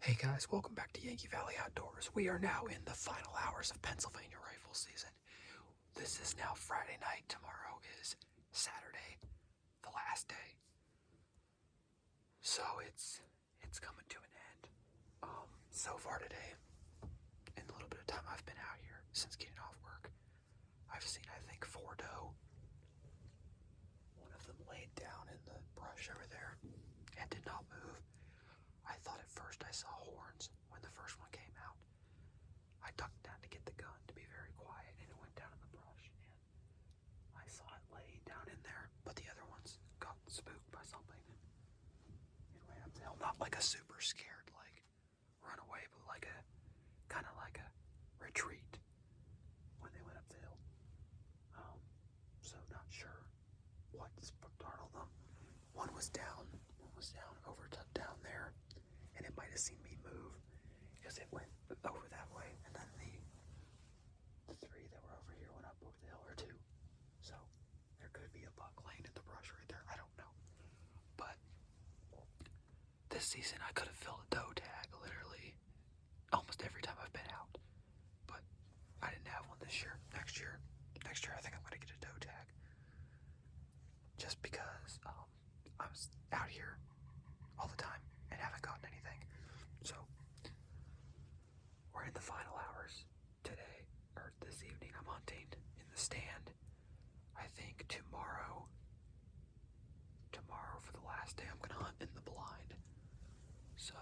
Hey guys, welcome back to Yankee Valley Outdoors. We are now in the final hours of Pennsylvania rifle season. This is now Friday night. Tomorrow is Saturday, the last day. So it's coming to an end. So far today, in the little bit of time I've been out here since getting off work, I've seen I think 4 doe. One of them laid down in the brush over there and did not move. I thought at first I saw horns when the first one came out. I ducked down to get the gun to be very quiet, and it went down in the brush, and I saw it laying down in there, but the other ones got spooked by something and ran up the hill. Not like a super scared, like, run away, but like a, kind of like a retreat when they went up the hill. So not sure what startled them. One was down over down there, and it might have seen me move because it went over that way, and then the 3 that were over here went up over the hill, or 2. So there could be a buck laying in the brush right there. I don't know. But this season I could have filled a doe tag literally almost every time I've been out. But I didn't have one this year. Next year I think I'm gonna get a doe tag. Just because I was out here all the time and haven't gotten anything. So we're in the final hours today, or this evening. I'm hunting in the stand. I think tomorrow for the last day I'm gonna hunt in the blind. So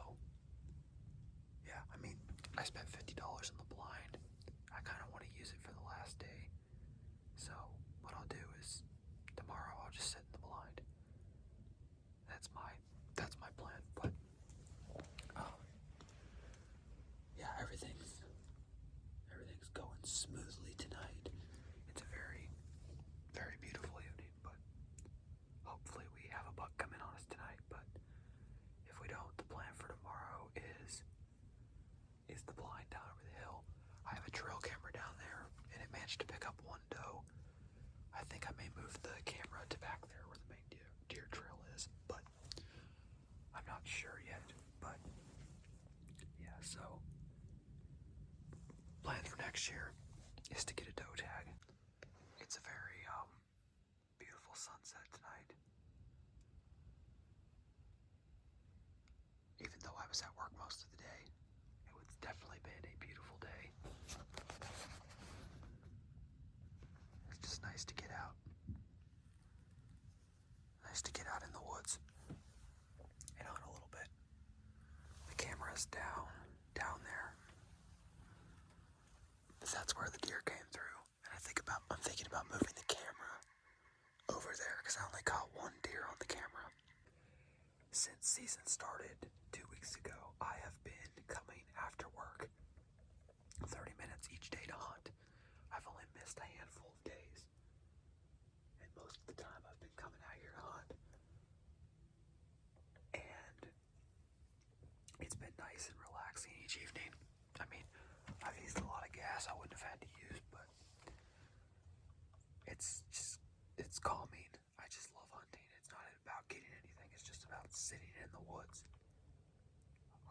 yeah, I mean, I spent $50 in the blind. I kind of want to use it for the last day. So what I'll do is tomorrow I'll just sit in the blind. That's my plan. But yeah, everything's going smoothly tonight. It's a very, very beautiful evening, but hopefully we have a buck coming on us tonight. But if we don't, the plan for tomorrow is the blind down over the hill. I have a trail camera down there, and it managed to pick up 1 doe. I think I may move the camera to back there where the main deer trail is, but I'm not sure yet. But yeah, so plan for next year is to get a doe tag. It's a very beautiful sunset tonight. Even though I was at work most of the day, it was definitely been a beautiful day. It's just nice to get out. Nice to get out in the woods and hunt a little bit. The camera's down there. But that's where the deer came through. And I'm thinking about moving the camera over there because I only caught 1 deer on the camera. Since season started 2 weeks ago, I have been coming after work 30 minutes each day to hunt. I've only missed a handful of days, and most of the time I've been coming out here to hunt. And it's been nice and relaxing each evening. I mean, I've used a lot of gas I wouldn't have had to use, but it's calming. I just love hunting. It's not about getting anything. It's just about sitting in the woods.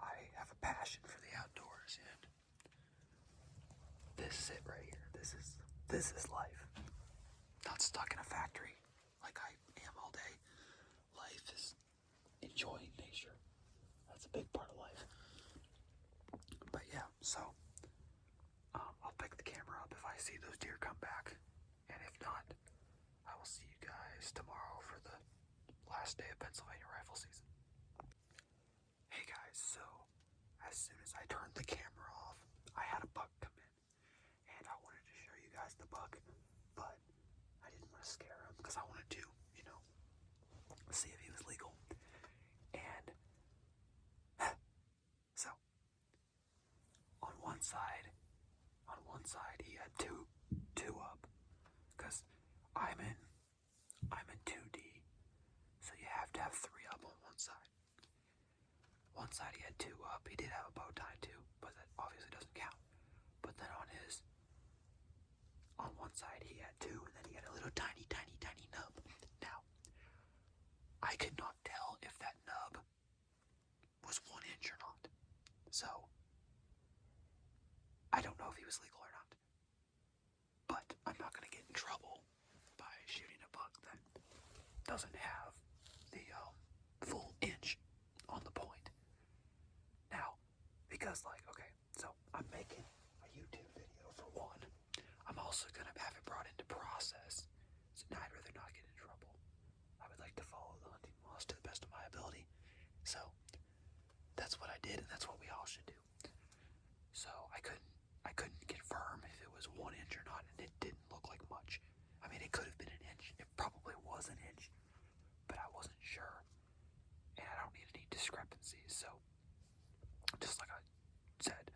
I have a passion for the outdoors, and this is it right here. This is life. Not stuck in a factory like I am all day. Life is enjoying nature. That's a big part of life. But yeah, so I'll pick the camera up if I see those deer come back, and if not, I will see you guys tomorrow for the last day of Pennsylvania rifle season. Hey guys, so as soon as I turned the camera off, I had a buck come in, and I wanted to show you guys the buck, but I didn't want to scare him because I wanted to, see if he was legal. And so on one side he had two up, because I'm in 2D, so you have to have 3 up on one side. One side he had 2 up. He did have a bow tie too, but that obviously doesn't count. But then on one side he had 2, and then he had a little tiny nub. Now, I could not tell if that nub was 1 inch or not. doesn't have the full inch on the point. Now, because like, okay, so I'm making a YouTube video for one. I'm also going to have it brought into process. So now I'd rather not get in trouble. I would like to follow the hunting laws to the best of my ability. So that's what I did, and that's what we all should do. So I couldn't confirm if it was 1 inch or not, and it didn't look like much. I mean, it could have been an inch. It probably was an inch, but I wasn't sure. And I don't need any discrepancies, so just like I said.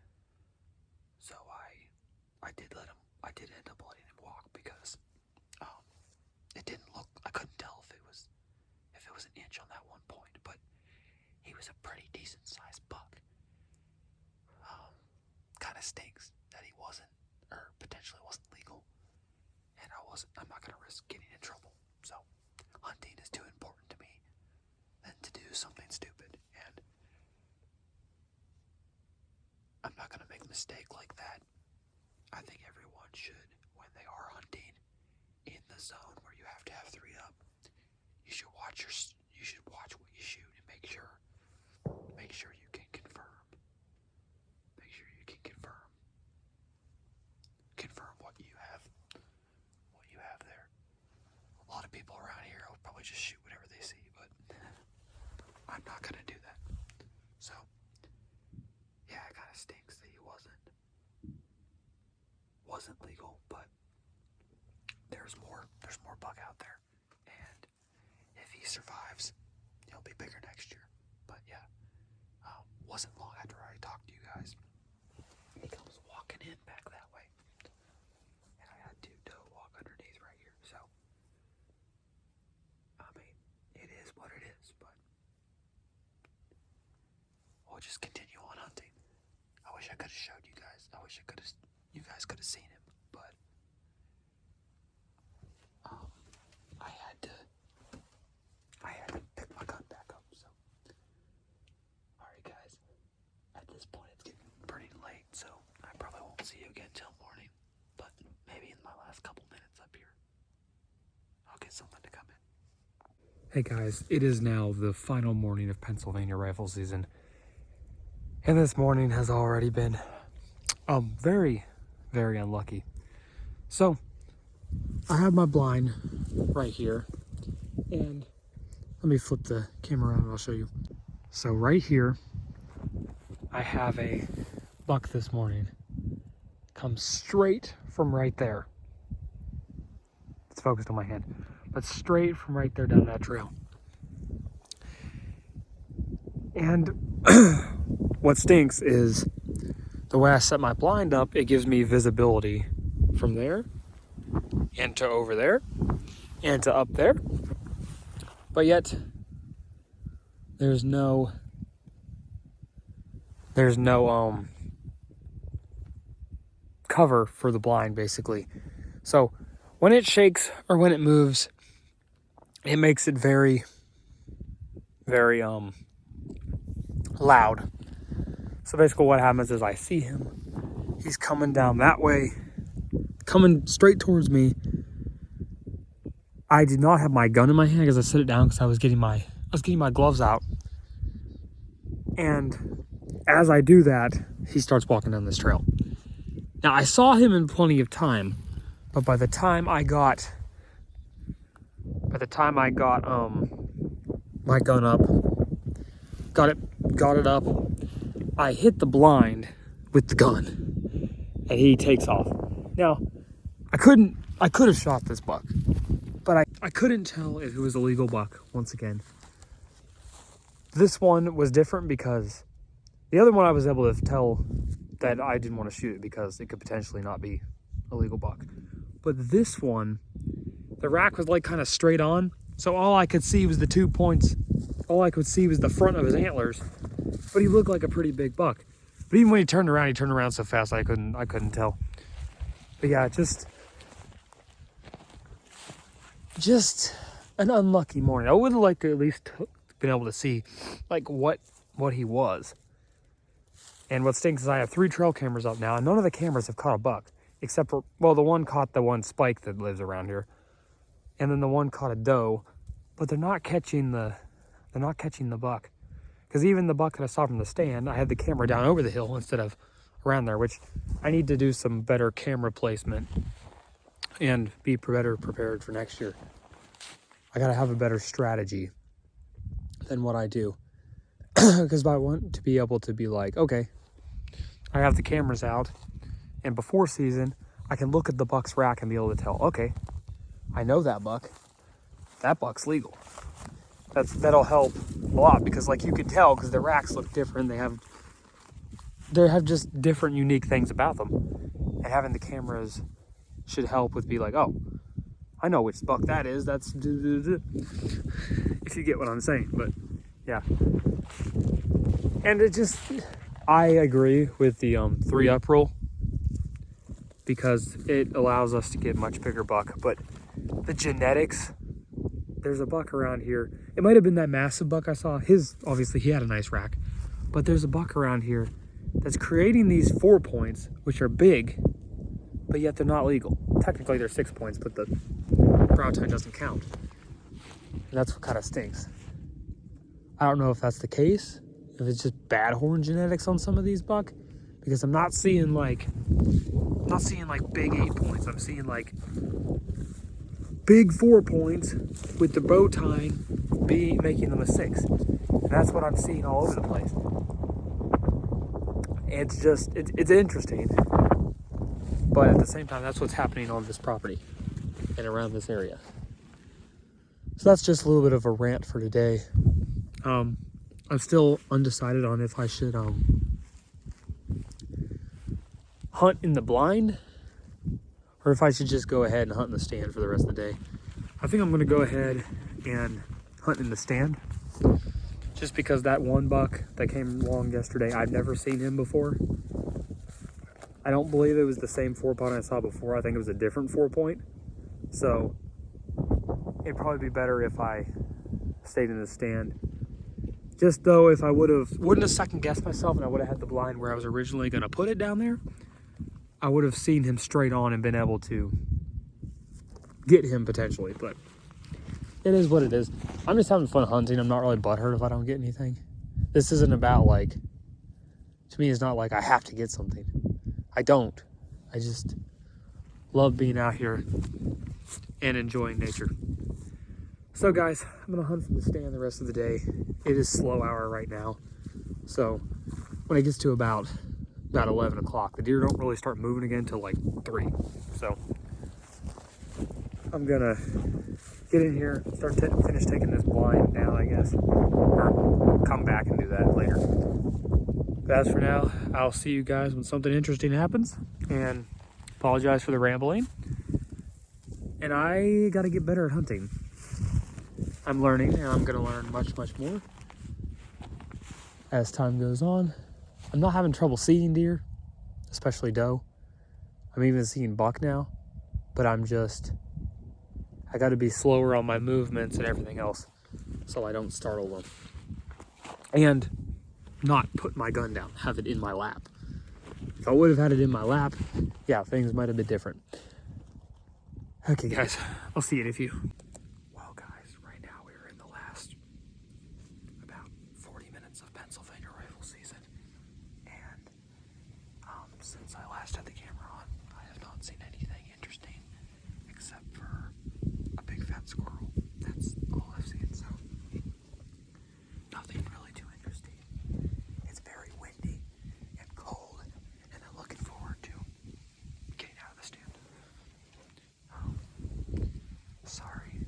So I did end up letting him walk because it didn't look, I couldn't tell if it was an inch on that one point, but he was a pretty decent sized buck. Kind of stinks that he wasn't, or potentially wasn't legal, and I'm not going to risk getting in trouble. So hunting is too important to me than to do something stupid, and I'm not going to make a mistake like that. I think everyone should, when they are hunting in the zone where you have to have 3 up, you should watch what you shoot and make sure you can confirm. Make sure you can confirm what you have there. A lot of people around here will probably just shoot whatever they see, but I'm not going to do that. So yeah, it kind of stinks that he wasn't legal, but there's more buck out there, and if he survives, he'll be bigger next year. But yeah, wasn't long after I talked to you guys, he comes walking in back that way, and I had to walk underneath right here. So I mean, it is what it is, but we'll just continue on hunting. I wish I could have showed you guys. I wish you guys could have seen him, but I had to pick my gun back up. So, all right, guys. At this point, it's getting pretty late, so I probably won't see you again till morning. But maybe in my last couple minutes up here, I'll get something to come in. Hey guys, it is now the final morning of Pennsylvania rifle season. And this morning has already been very, very unlucky. So, I have my blind right here. And let me flip the camera around and I'll show you. So right here, I have a buck this morning. Comes straight from right there. It's focused on my hand. But straight from right there down that trail. And what stinks is the way I set my blind up, it gives me visibility from there and to over there and to up there. But yet there's no cover for the blind basically. So when it shakes or when it moves, it makes it very, very loud. So basically what happens is I see him. He's coming down that way, coming straight towards me. I did not have my gun in my hand because I set it down because I was getting my gloves out. And as I do that, he starts walking down this trail. Now I saw him in plenty of time, but by the time I got my gun up, got it up, I hit the blind with the gun and he takes off. Now, I could have shot this buck, but I couldn't tell if it was a legal buck once again. This one was different because the other one I was able to tell that I didn't want to shoot it because it could potentially not be a legal buck. But this one, the rack was like kind of straight on, so all I could see was the 2 points. All I could see was the front of his antlers, but he looked like a pretty big buck. But even when he turned around so fast I couldn't tell. But yeah, just an unlucky morning. I would have liked to at least been able to see like what he was. And what stinks is I have 3 trail cameras up now, and none of the cameras have caught a buck, except for, well, the one caught the one spike that lives around here, and then the one caught a doe, but they're not catching the buck. Because even the buck that I saw from the stand, I had the camera down over the hill instead of around there, which I need to do some better camera placement and be better prepared for next year. I got to have a better strategy than what I do. Because I want to be able to be like, okay, I have the cameras out, and before season, I can look at the buck's rack and be able to tell, okay, I know that buck's legal. That'll help a lot, because like you can tell, because the racks look different. They have just different unique things about them, and having the cameras should help with be like, oh, I know which buck that is. That's if you get what I'm saying. But yeah, and I agree with the 3-up rule, because it allows us to get much bigger buck. But the genetics, there's a buck around here. It might have been that massive buck I saw. Obviously he had a nice rack, but there's a buck around here that's creating these 4 points, which are big, but yet they're not legal. Technically they're 6 points, but the brow tine doesn't count. And that's what kind of stinks. I don't know if that's the case, if it's just bad horn genetics on some of these buck, because I'm not seeing like big 8 points. I'm seeing like big 4 points with the bow tine making them a 6. And that's what I'm seeing all over the place. It's interesting, but at the same time, that's what's happening on this property and around this area. So that's just a little bit of a rant for today. I'm still undecided on if I should hunt in the blind, or if I should just go ahead and hunt in the stand for the rest of the day. I think I'm going to go ahead and hunt in the stand, just because that one buck that came along yesterday, I've never seen him before. I don't believe it was the same 4-point I saw before. I think it was a different 4-point. So it'd probably be better if I stayed in the stand. Just though, if I wouldn't have second guessed myself, and I would have had the blind where I was originally going to put it down there, I would have seen him straight on and been able to get him potentially. But it is what it is. I'm just having fun hunting. I'm not really butthurt if I don't get anything. This isn't about like, to me, it's not like I have to get something. I don't. I just love being out here and enjoying nature. So guys, I'm gonna hunt from the stand the rest of the day. It is slow hour right now. So when it gets to about 11 o'clock, the deer don't really start moving again until like 3. So I'm gonna get in here, finish taking this blind down, I guess, or come back and do that later. But as for now, I'll see you guys when something interesting happens, and apologize for the rambling. And I gotta get better at hunting. I'm learning, and I'm gonna learn much, much more as time goes on. I'm not having trouble seeing deer, especially doe. I'm even seeing buck now, but I gotta be slower on my movements and everything else so I don't startle them. And not put my gun down, have it in my lap. If I would have had it in my lap, yeah, things might have been different. Okay guys, I'll see you in a few. Well guys, right now we're in the last about 40 minutes of Pennsylvania rifle season. And since I last had the camera on, I have not seen anything interesting except for a big fat squirrel. That's all I've seen, so nothing really too interesting. It's very windy and cold, and I'm looking forward to getting out of the stand. Sorry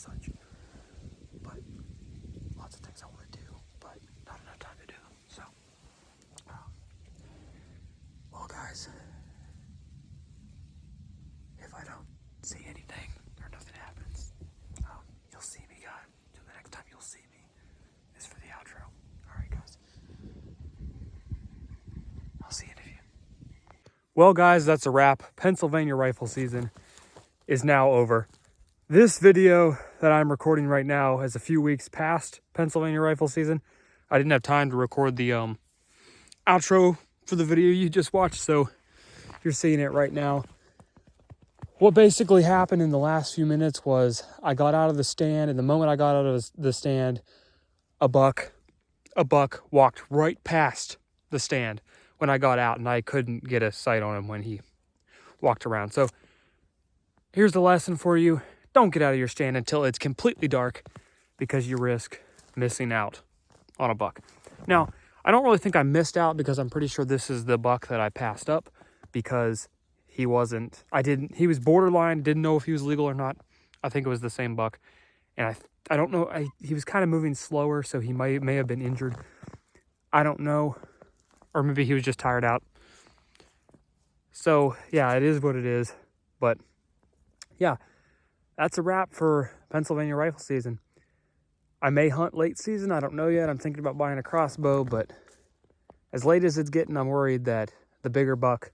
such. But lots of things I want to do, but not enough time to do them. So, well, guys, if I don't see anything or nothing happens, you'll see me, guys. So the next time you'll see me is for the outro. All right, guys. I'll see any of you. Well, guys, that's a wrap. Pennsylvania rifle season is now over. This video that I'm recording right now is a few weeks past Pennsylvania rifle season. I didn't have time to record the outro for the video you just watched, so you're seeing it right now. What basically happened in the last few minutes was I got out of the stand, and the moment I got out of the stand, a buck walked right past the stand when I got out, and I couldn't get a sight on him when he walked around. So here's the lesson for you. Don't get out of your stand until it's completely dark, because you risk missing out on a buck. Now, I don't really think I missed out, because I'm pretty sure this is the buck that I passed up, because he was borderline, didn't know if he was legal or not. I think it was the same buck. And I don't know, he was kind of moving slower, so he may have been injured. I don't know. Or maybe he was just tired out. So, yeah, it is what it is. But, yeah, that's a wrap for Pennsylvania rifle season. I may hunt late season. I don't know yet. I'm thinking about buying a crossbow. But as late as it's getting, I'm worried that the bigger buck,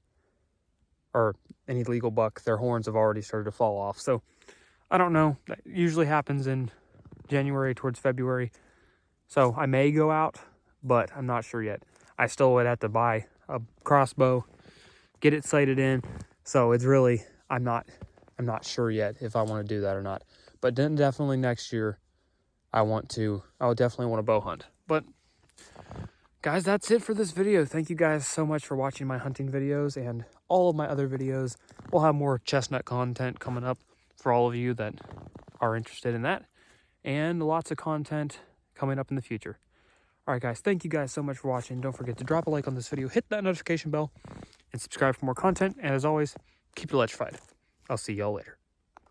or any legal buck, their horns have already started to fall off. So, I don't know. That usually happens in January towards February. So, I may go out, but I'm not sure yet. I still would have to buy a crossbow, get it sighted in. So it's really, I'm not sure yet if I want to do that or not. But then definitely next year, I would definitely want to bow hunt. But guys, that's it for this video. Thank you guys so much for watching my hunting videos and all of my other videos. We'll have more chestnut content coming up for all of you that are interested in that, and lots of content coming up in the future. All right, guys, thank you guys so much for watching. Don't forget to drop a like on this video, hit that notification bell, and subscribe for more content. And as always, keep electrified. I'll see y'all later.